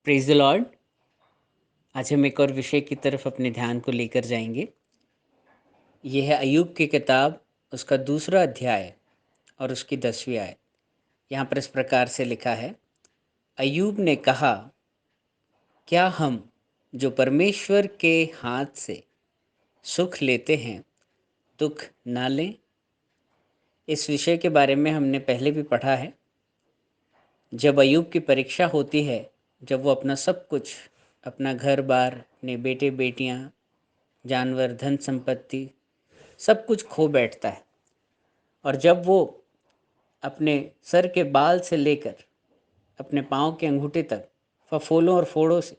Praise the Lord. आज हम एक और विषय की तरफ अपने ध्यान को लेकर जाएंगे। यह है अय्यूब की किताब, उसका दूसरा अध्याय और उसकी 10वीं आयत। यहाँ पर इस प्रकार से लिखा है, अय्यूब ने कहा, क्या हम जो परमेश्वर के हाथ से सुख लेते हैं दुख ना लें। इस विषय के बारे में हमने पहले भी पढ़ा है। जब अय्यूब की परीक्षा होती है, जब वो अपना सब कुछ, अपना घर बार, अपने बेटे बेटियाँ, जानवर, धन संपत्ति, सब कुछ खो बैठता है, और जब वो अपने सर के बाल से लेकर अपने पाँव के अंगूठे तक फफोलों और फोड़ों से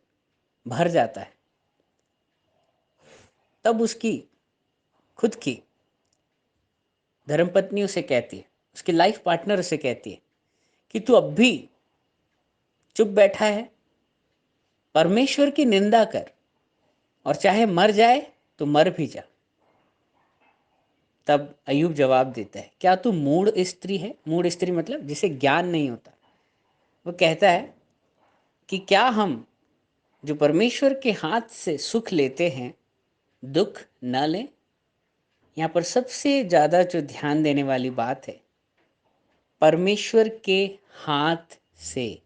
भर जाता है, तब उसकी खुद की धर्मपत्नी उसे कहती है, उसकी लाइफ पार्टनर उसे कहती है कि तू अब भी चुप बैठा है, परमेश्वर की निंदा कर और चाहे मर जाए तो मर भी जा। तब अय्यूब जवाब देता है, क्या तू मूढ़ स्त्री है। मूढ़ स्त्री मतलब जिसे ज्ञान नहीं होता। वो कहता है कि क्या हम जो परमेश्वर के हाथ से सुख लेते हैं दुख न लें। यहाँ पर सबसे ज़्यादा जो ध्यान देने वाली बात है, परमेश्वर के हाथ से।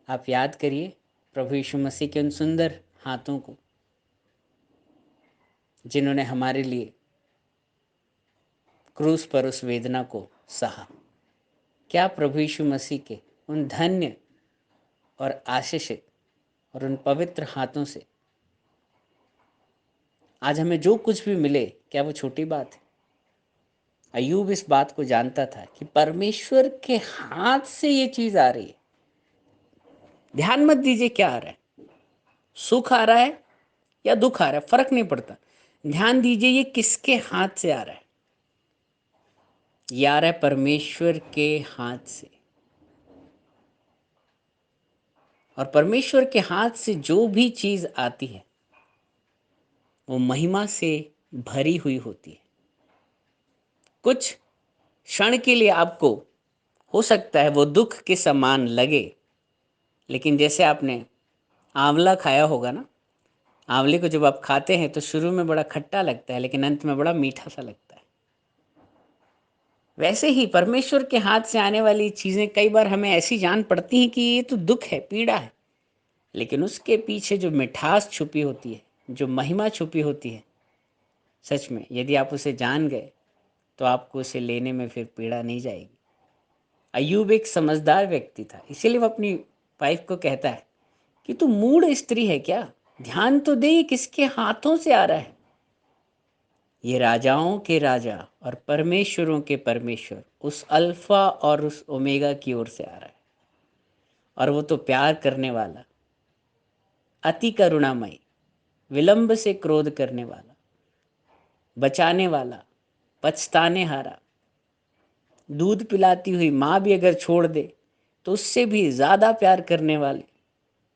आप याद करिए प्रभु यीशु मसीह के उन सुंदर हाथों को, जिन्होंने हमारे लिए क्रूस पर उस वेदना को सहा। क्या प्रभु यीशु मसीह के उन धन्य और आशीषित और उन पवित्र हाथों से आज हमें जो कुछ भी मिले, क्या वो छोटी बात है। अय्यूब इस बात को जानता था कि परमेश्वर के हाथ से ये चीज आ रही है। ध्यान मत दीजिए क्या आ रहा है, सुख आ रहा है या दुख आ रहा है, फर्क नहीं पड़ता। ध्यान दीजिए ये किसके हाथ से आ रहा है। ये आ रहा है परमेश्वर के हाथ से। और परमेश्वर के हाथ से जो भी चीज आती है वो महिमा से भरी हुई होती है। कुछ क्षण के लिए आपको हो सकता है वो दुख के समान लगे, लेकिन जैसे आपने आंवला खाया होगा ना, आंवले को जब आप खाते हैं तो शुरू में बड़ा खट्टा लगता है, लेकिन अंत में बड़ा मीठा सा लगता है। वैसे ही परमेश्वर के हाथ से आने वाली चीज़ें कई बार हमें ऐसी जान पड़ती हैं कि ये तो दुख है, पीड़ा है, लेकिन उसके पीछे जो मिठास छुपी होती है, जो महिमा छुपी होती है, सच में यदि आप उसे जान गए तो आपको उसे लेने में फिर पीड़ा नहीं जाएगी। अय्यूब एक समझदार व्यक्ति था, इसीलिए वो अपनी वाइफ को कहता है कि तू मूढ़ स्त्री है क्या, ध्यान तो दे ये किसके हाथों से आ रहा है। ये राजाओं के राजा और परमेश्वरों के परमेश्वर, उस अल्फा और उस ओमेगा की ओर से आ रहा है। और वो तो प्यार करने वाला, अति करुणामयी, विलंब से क्रोध करने वाला, बचाने वाला, पछताने हारा, दूध पिलाती हुई माँ भी अगर छोड़ दे तो उससे भी ज़्यादा प्यार करने वाले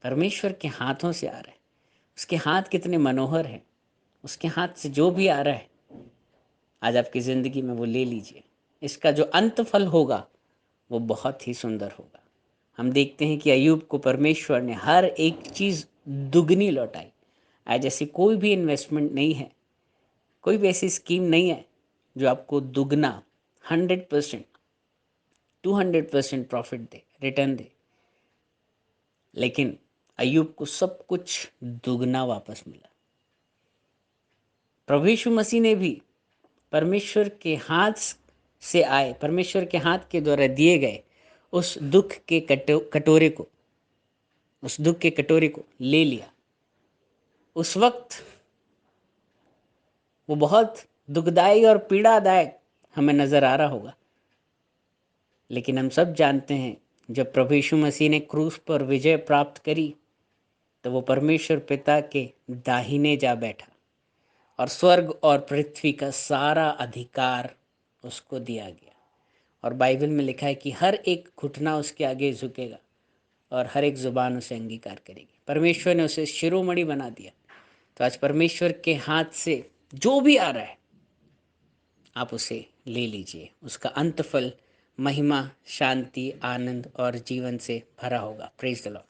परमेश्वर के हाथों से आ रहा है। उसके हाथ कितने मनोहर हैं। उसके हाथ से जो भी आ रहा है आज आपकी ज़िंदगी में, वो ले लीजिए। इसका जो अंत फल होगा वो बहुत ही सुंदर होगा। हम देखते हैं कि अय्यूब को परमेश्वर ने हर एक चीज़ दुगनी लौटाई। आज ऐसी कोई भी इन्वेस्टमेंट नहीं है, कोई भी ऐसी स्कीम नहीं है जो आपको दुगना, 100%, 200% प्रॉफिट दे, रिटर्न दे। लेकिन अय्यूब को सब कुछ दुगना वापस मिला। प्रभु यीशु मसीह ने भी परमेश्वर के हाथ से आए, परमेश्वर के हाथ के द्वारा दिए गए उस दुख के कटोरे को, उस दुख के कटोरे को ले लिया। उस वक्त वो बहुत दुखदाई और पीड़ादायक हमें नज़र आ रहा होगा, लेकिन हम सब जानते हैं जब प्रभु यीशु मसीह ने क्रूस पर विजय प्राप्त करी तो वो परमेश्वर पिता के दाहिने जा बैठा और स्वर्ग और पृथ्वी का सारा अधिकार उसको दिया गया। और बाइबल में लिखा है कि हर एक घुटना उसके आगे झुकेगा और हर एक ज़ुबान उसे अंगीकार करेगी। परमेश्वर ने उसे शिरोमणि बना दिया। तो आज परमेश्वर के हाथ से जो भी आ रहा है आप उसे ले लीजिए। उसका अंतफल महिमा, शांति, आनंद और जीवन से भरा होगा। Praise the Lord.